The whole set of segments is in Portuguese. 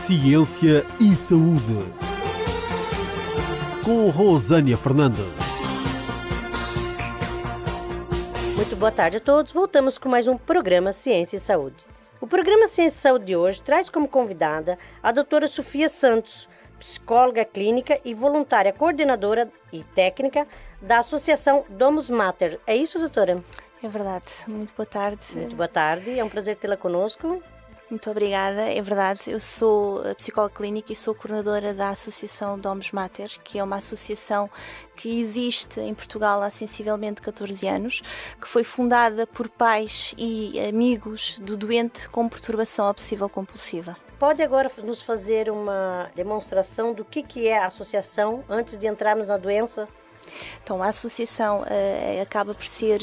Ciência e Saúde, com Rosânia Fernandes. Muito boa tarde a todos. Voltamos com mais um programa Ciência e Saúde. O programa Ciência e Saúde de hoje traz como convidada a doutora Sofia Santos, psicóloga clínica e voluntária coordenadora e técnica da Associação Domus Mater. É isso, doutora? É verdade. Muito boa tarde. Muito boa tarde. É um prazer tê-la conosco. Muito obrigada. É verdade. Eu sou psicóloga clínica e sou coordenadora da Associação Domus Mater, que é uma associação que existe em Portugal há sensivelmente 14 anos, que foi fundada por pais e amigos do doente com perturbação obsessiva-compulsiva. Pode agora nos fazer uma demonstração do que é a associação antes de entrarmos na doença? Então, a associação acaba por ser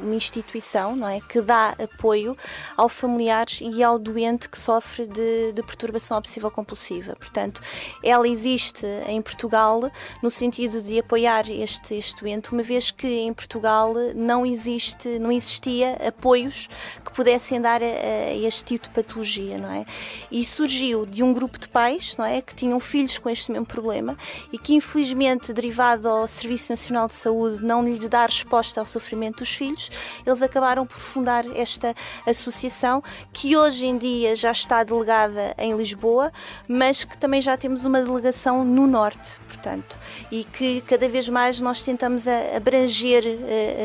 uma instituição, não é, que dá apoio ao familiar e ao doente que sofre de perturbação obsessiva-compulsiva. Portanto, ela existe em Portugal no sentido de apoiar este doente, uma vez que em Portugal não existia apoios que pudessem dar a este tipo de patologia, não é? E surgiu de um grupo de pais, não é, que tinham filhos com este mesmo problema e que, infelizmente, derivado ao Serviço Nacional de Saúde não lhe dá resposta ao sofrimento dos filhos, eles acabaram por fundar esta associação, que hoje em dia já está delegada em Lisboa, mas que também já temos uma delegação no Norte, portanto, e que cada vez mais nós tentamos abranger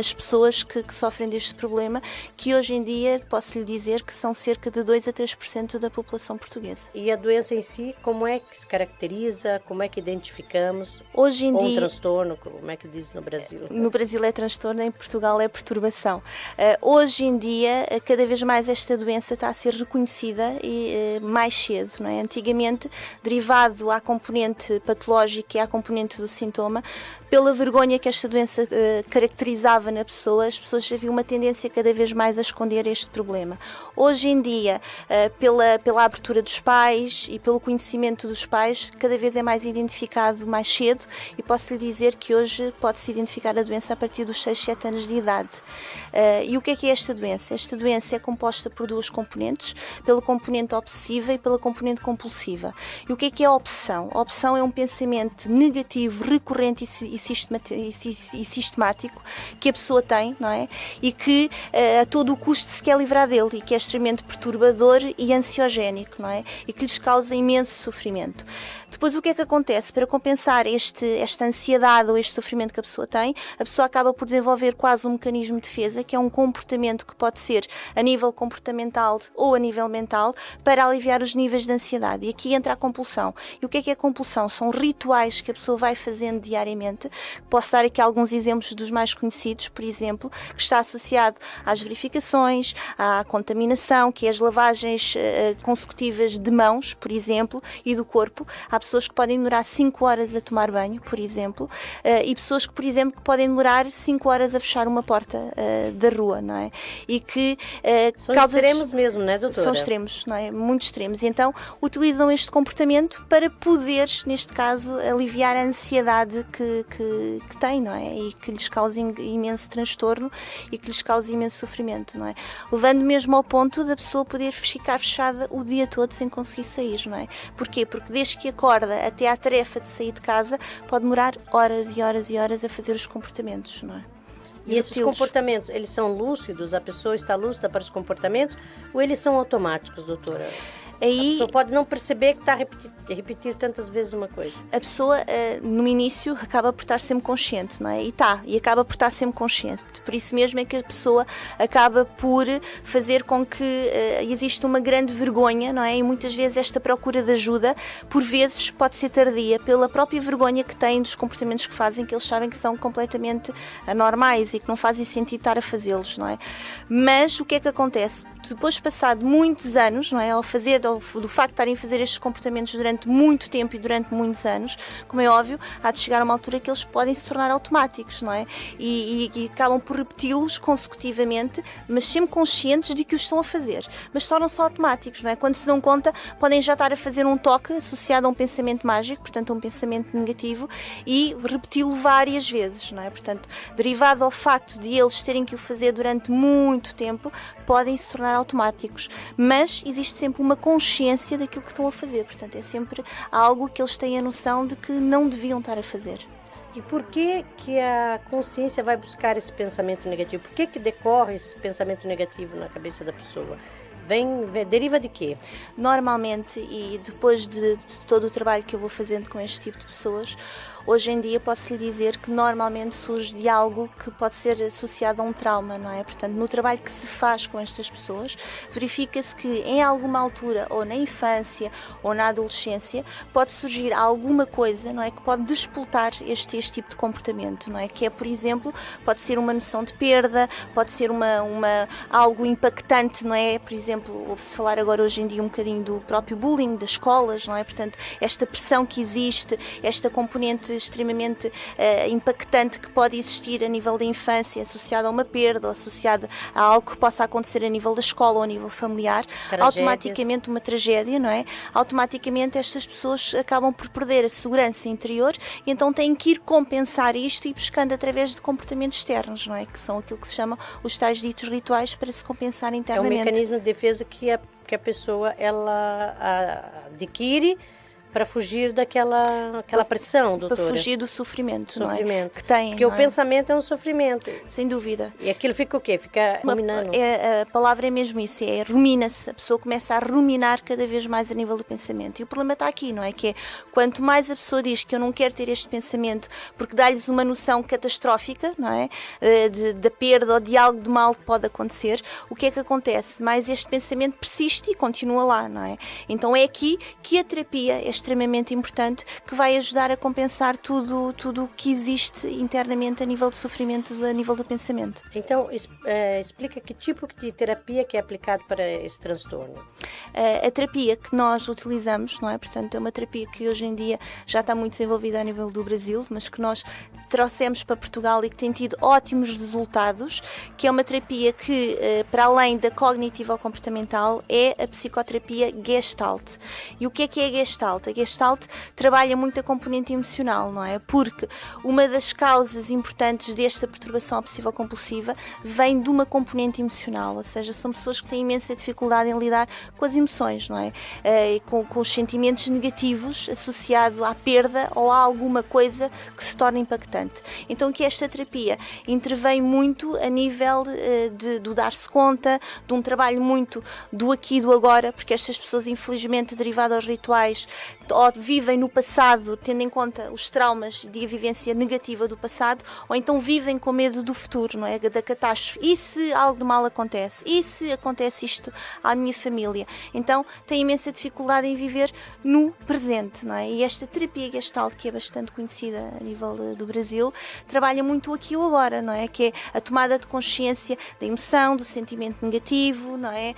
as pessoas que sofrem deste problema, que hoje em dia posso lhe dizer que são cerca de 2 a 3% da população portuguesa. E a doença em si, como é que se caracteriza, como é que identificamos? Hoje em dia, um transtorno, como é que diz no Brasil? No Brasil é transtorno, em Portugal é perturbação. Hoje em dia, cada vez mais esta doença está a ser reconhecida e mais cedo, não é? Antigamente, derivado à componente patológica e à componente do sintoma, pela vergonha que esta doença caracterizava na pessoa, as pessoas haviam uma tendência cada vez mais a esconder este problema. Hoje em dia, pela abertura dos pais e pelo conhecimento dos pais, cada vez é mais identificado mais cedo e posso lhe dizer que hoje pode-se identificar a doença a partir dos 6, 7 anos de idade. E o que é esta doença? Esta doença é composta por duas componentes, pela componente obsessiva e pela componente compulsiva. E o que é a obsessão? A obsessão é um pensamento negativo, recorrente e sistemático que a pessoa tem, não é? E que a todo o custo se quer livrar dele e que é extremamente perturbador e ansiogénico, não é? E que lhes causa imenso sofrimento. Depois, o que é que acontece? Para compensar esta ansiedade ou este sofrimento que a pessoa tem, a pessoa acaba por desenvolver quase um mecanismo de defesa, que é um comportamento que pode ser a nível comportamental ou a nível mental, para aliviar os níveis de ansiedade. E aqui entra a compulsão. E o que é a compulsão? São rituais que a pessoa vai fazendo diariamente. Posso dar aqui alguns exemplos dos mais conhecidos, por exemplo, que está associado às verificações, à contaminação, que é as lavagens consecutivas de mãos, por exemplo, e do corpo. Há pessoas que podem demorar 5 horas a tomar banho, por exemplo, e pessoas que, por exemplo, que podem demorar 5 horas a fechar uma porta da rua, não é? E que são extremos mesmo, não é, doutora? São extremos, não é? Muito extremos. E então, utilizam este comportamento para poder, neste caso, aliviar a ansiedade que têm, não é? E que lhes causa imenso transtorno e que lhes causa imenso sofrimento, não é? Levando mesmo ao ponto da pessoa poder ficar fechada o dia todo sem conseguir sair, não é? Porquê? Porque desde que acorda até à tarefa de sair de casa pode demorar horas e horas e horas a fazer os comportamentos, não é? E esses comportamentos, eles são lúcidos? A pessoa está lúcida para os comportamentos ou eles são automáticos, doutora? Aí, a pessoa pode não perceber que está a repetir tantas vezes uma coisa. A pessoa, no início, acaba por estar sempre consciente, não é? E acaba por estar sempre consciente. Por isso mesmo é que a pessoa acaba por fazer com que exista uma grande vergonha, não é? E muitas vezes esta procura de ajuda, por vezes, pode ser tardia, pela própria vergonha que têm dos comportamentos que fazem, que eles sabem que são completamente anormais e que não fazem sentido estar a fazê-los, não é? Mas o que é que acontece? Depois de passado muitos anos, não é? Do facto de estarem a fazer estes comportamentos durante muito tempo e durante muitos anos, como é óbvio, há de chegar a uma altura que eles podem se tornar automáticos, não é? E acabam por repeti-los consecutivamente, mas sempre conscientes de que os estão a fazer. Mas tornam-se automáticos, não é? Quando se dão conta, podem já estar a fazer um toque associado a um pensamento mágico, portanto, a um pensamento negativo, e repeti-lo várias vezes, não é? Portanto, derivado ao facto de eles terem que o fazer durante muito tempo, podem se tornar automáticos. Mas existe sempre uma consciência consciência daquilo que estão a fazer. Portanto, é sempre algo que eles têm a noção de que não deviam estar a fazer. E por que a consciência vai buscar esse pensamento negativo? Por que decorre esse pensamento negativo na cabeça da pessoa? Deriva de quê? Normalmente, e depois de todo o trabalho que eu vou fazendo com este tipo de pessoas, hoje em dia posso-lhe dizer que normalmente surge de algo que pode ser associado a um trauma, não é? Portanto, no trabalho que se faz com estas pessoas, verifica-se que em alguma altura, ou na infância, ou na adolescência, pode surgir alguma coisa, não é? Que pode despoltar este tipo de comportamento, não é? Que é, por exemplo, pode ser uma noção de perda, pode ser algo impactante, não é? Por exemplo, ouve-se falar agora hoje em dia um bocadinho do próprio bullying das escolas, não é? Portanto, esta pressão que existe, esta componente extremamente impactante que pode existir a nível da infância, associada a uma perda ou associada a algo que possa acontecer a nível da escola ou a nível familiar, automaticamente uma tragédia, não é? Automaticamente estas pessoas acabam por perder a segurança interior e então têm que ir compensar isto e buscando através de comportamentos externos, não é? Que são aquilo que se chama os tais ditos rituais para se compensar internamente. É um mecanismo de defesa que a pessoa ela adquire para fugir daquela pressão, doutora. Para fugir do sofrimento, não é? Que tem, porque o pensamento é um sofrimento. Sem dúvida. E aquilo fica o quê? Fica ruminando. A palavra é mesmo isso, rumina-se. A pessoa começa a ruminar cada vez mais a nível do pensamento. E o problema está aqui, não é? Que é, quanto mais a pessoa diz que eu não quero ter este pensamento porque dá-lhes uma noção catastrófica, não é? Da perda ou de algo de mal que pode acontecer, o que é que acontece? Mais este pensamento persiste e continua lá, não é? Então é aqui que a terapia é extremamente importante, que vai ajudar a compensar tudo o que existe internamente a nível de sofrimento, a nível do pensamento. Então, explica que tipo de terapia que é aplicado para esse transtorno. A terapia que nós utilizamos, não é? Portanto, é uma terapia que hoje em dia já está muito desenvolvida a nível do Brasil, mas que nós trouxemos para Portugal e que tem tido ótimos resultados, que é uma terapia que, para além da cognitivo-comportamental, é a psicoterapia Gestalt. E o que é a Gestalt? A Gestalt trabalha muito a componente emocional, não é? Porque uma das causas importantes desta perturbação obsessiva-compulsiva vem de uma componente emocional, ou seja, são pessoas que têm imensa dificuldade em lidar com as emoções, não é? Com os sentimentos negativos associados à perda ou a alguma coisa que se torna impactante. Então, que esta terapia intervém muito a nível do dar-se conta, de um trabalho muito do aqui e do agora, porque estas pessoas, infelizmente, derivado aos rituais, ou vivem no passado, tendo em conta os traumas de a vivência negativa do passado, ou então vivem com medo do futuro, não é? Da catástrofe. E se algo de mal acontece? E se acontece isto à minha família? Então, têm imensa dificuldade em viver no presente, não é? E esta terapia Gestalt, que é bastante conhecida a nível do Brasil, trabalha muito aqui e agora, não é? Que é a tomada de consciência da emoção, do sentimento negativo, não é?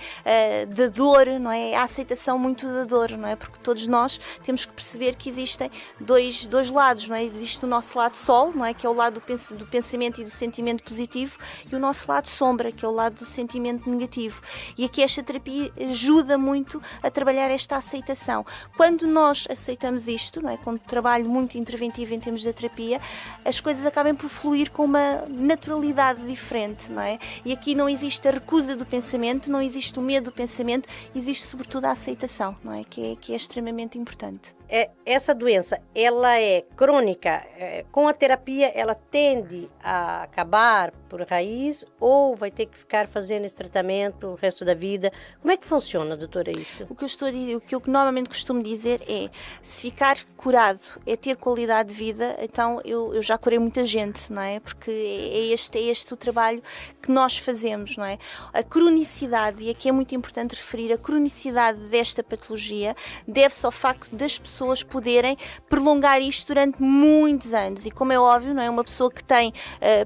Da dor, não é? A aceitação muito da dor, não é? Porque todos nós temos que perceber que existem dois lados, não é? Existe o nosso lado sol, não é? Que é o lado do pensamento e do sentimento positivo, e o nosso lado sombra, que é o lado do sentimento negativo. E aqui esta terapia ajuda muito a trabalhar esta aceitação. Quando nós aceitamos isto, não é? Com um trabalho muito interventivo em termos da terapia, as coisas acabam por fluir com uma naturalidade diferente, não é? E aqui não existe a recusa do pensamento, não existe o medo do pensamento, existe sobretudo a aceitação, não é? Que é extremamente importante. Essa doença, ela é crônica? Com a terapia, ela tende a acabar por raiz ou vai ter que ficar fazendo esse tratamento o resto da vida? Como é que funciona, doutora, isto? O que eu estou a dizer, o que eu normalmente costumo dizer é, se ficar curado é ter qualidade de vida, então eu já curei muita gente, não é? Porque é este o trabalho que nós fazemos, não é? A cronicidade, e aqui é muito importante referir, a cronicidade desta patologia deve-se ao facto das pessoas poderem prolongar isto durante muitos anos. E como é óbvio, não é? Uma pessoa que tem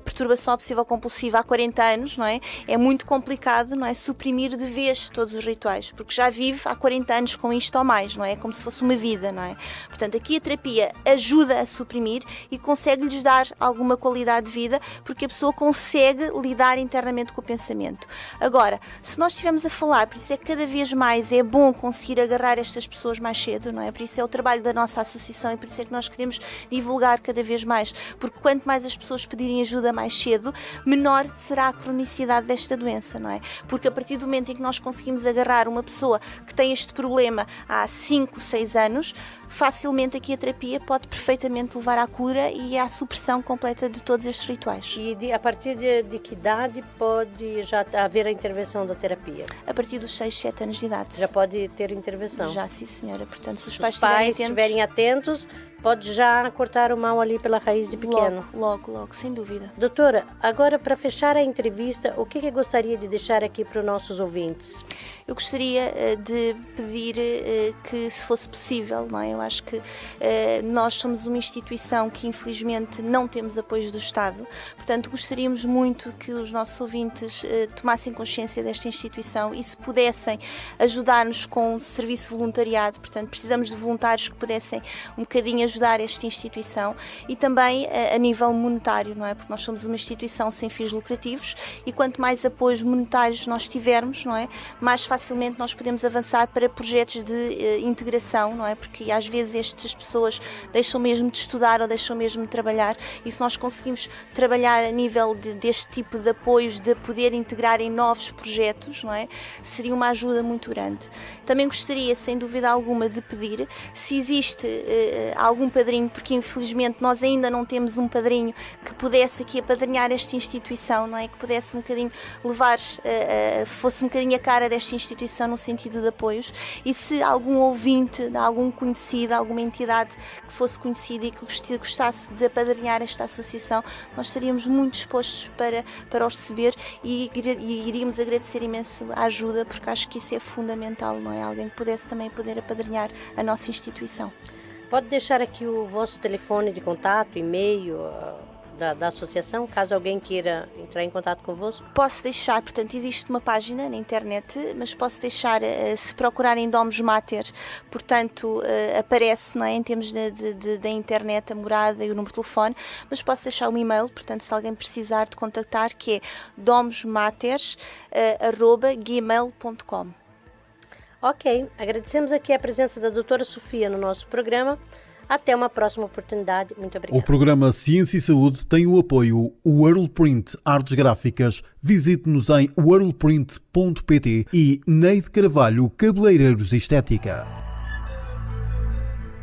perturbação obsessiva-compulsiva há 40 anos, não é? É muito complicado, não é? Suprimir de vez todos os rituais, porque já vive há 40 anos com isto ou mais, não é? Como se fosse uma vida, não é? Portanto, aqui a terapia ajuda a suprimir e consegue-lhes dar alguma qualidade de vida, porque a pessoa consegue lidar internamente com o pensamento. Agora, se nós estivermos a falar, por isso é que cada vez mais é bom conseguir agarrar estas pessoas mais cedo, não é? Por isso é o trabalho trabalho da nossa associação e por isso é que nós queremos divulgar cada vez mais, porque quanto mais as pessoas pedirem ajuda mais cedo, menor será a cronicidade desta doença, não é? Porque a partir do momento em que nós conseguimos agarrar uma pessoa que tem este problema há 5, 6 anos, facilmente a quimioterapia pode perfeitamente levar à cura e à supressão completa de todos estes rituais. E a partir de que idade pode já haver a intervenção da terapia? A partir dos 6, 7 anos de idade. Já pode ter intervenção? Já, sim, senhora. Portanto, se os Se pais estiverem atentos, pode já cortar o mal ali pela raiz de pequeno. Logo, sem dúvida. Doutora, agora para fechar a entrevista, o que gostaria de deixar aqui para os nossos ouvintes? Eu gostaria de pedir que, se fosse possível, não é? Eu acho que nós somos uma instituição que infelizmente não temos apoio do Estado, portanto gostaríamos muito que os nossos ouvintes tomassem consciência desta instituição e se pudessem ajudar-nos com serviço de voluntariado, portanto precisamos de voluntários que pudessem um bocadinho ajudar esta instituição e também a nível monetário, não é? Porque nós somos uma instituição sem fins lucrativos e quanto mais apoios monetários nós tivermos, não é? Mais facilmente nós podemos avançar para projetos de integração, não é? Porque às vezes estas pessoas deixam mesmo de estudar ou deixam mesmo de trabalhar e se nós conseguimos trabalhar a nível deste tipo de apoios, de poder integrar em novos projetos, não é? Seria uma ajuda muito grande. Também gostaria, sem dúvida alguma, de pedir se existe algum padrinho, porque infelizmente nós ainda não temos um padrinho que pudesse aqui apadrinhar esta instituição, não é? Que pudesse um bocadinho levar, fosse um bocadinho a cara desta instituição no sentido de apoios e se algum ouvinte, algum conhecido, alguma entidade que fosse conhecida e que gostasse de apadrinhar esta associação, nós estaríamos muito dispostos para o receber e iríamos agradecer imenso a ajuda, porque acho que isso é fundamental, não é? Alguém que pudesse também poder apadrinhar a nossa instituição. Pode deixar aqui o vosso telefone de contato, e-mail da associação, caso alguém queira entrar em contato convosco? Posso deixar, portanto, existe uma página na internet, mas posso deixar, se procurarem Domus Mater, portanto, aparece, não é, em termos da internet, a morada e o número de telefone, mas posso deixar um e-mail, portanto, se alguém precisar de contactar, que é domusmater@gmail.com. Ok, agradecemos aqui a presença da doutora Sofia no nosso programa. Até uma próxima oportunidade. Muito obrigada. O programa Ciência e Saúde tem o apoio Worldprint Artes Gráficas. Visite-nos em worldprint.pt e Neide Carvalho Cabeleireiros Estética.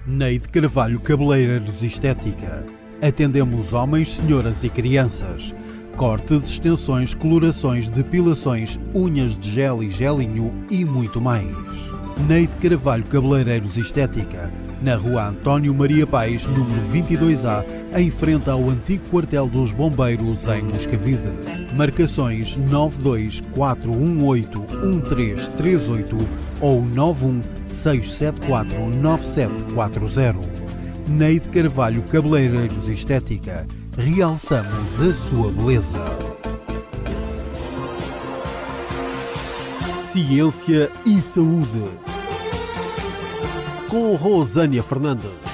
Neide Carvalho Cabeleireiros Estética. Atendemos homens, senhoras e crianças. Cortes, extensões, colorações, depilações, unhas de gel e gelinho e muito mais. Neide Carvalho Cabeleireiros Estética, na Rua António Maria Pais, número 22A, em frente ao antigo quartel dos bombeiros em Moscavide. Marcações 924181338 ou 916749740. Neide Carvalho Cabeleireiros Estética. Realçamos a sua beleza. Ciência e Saúde, com Rosânia Fernandes.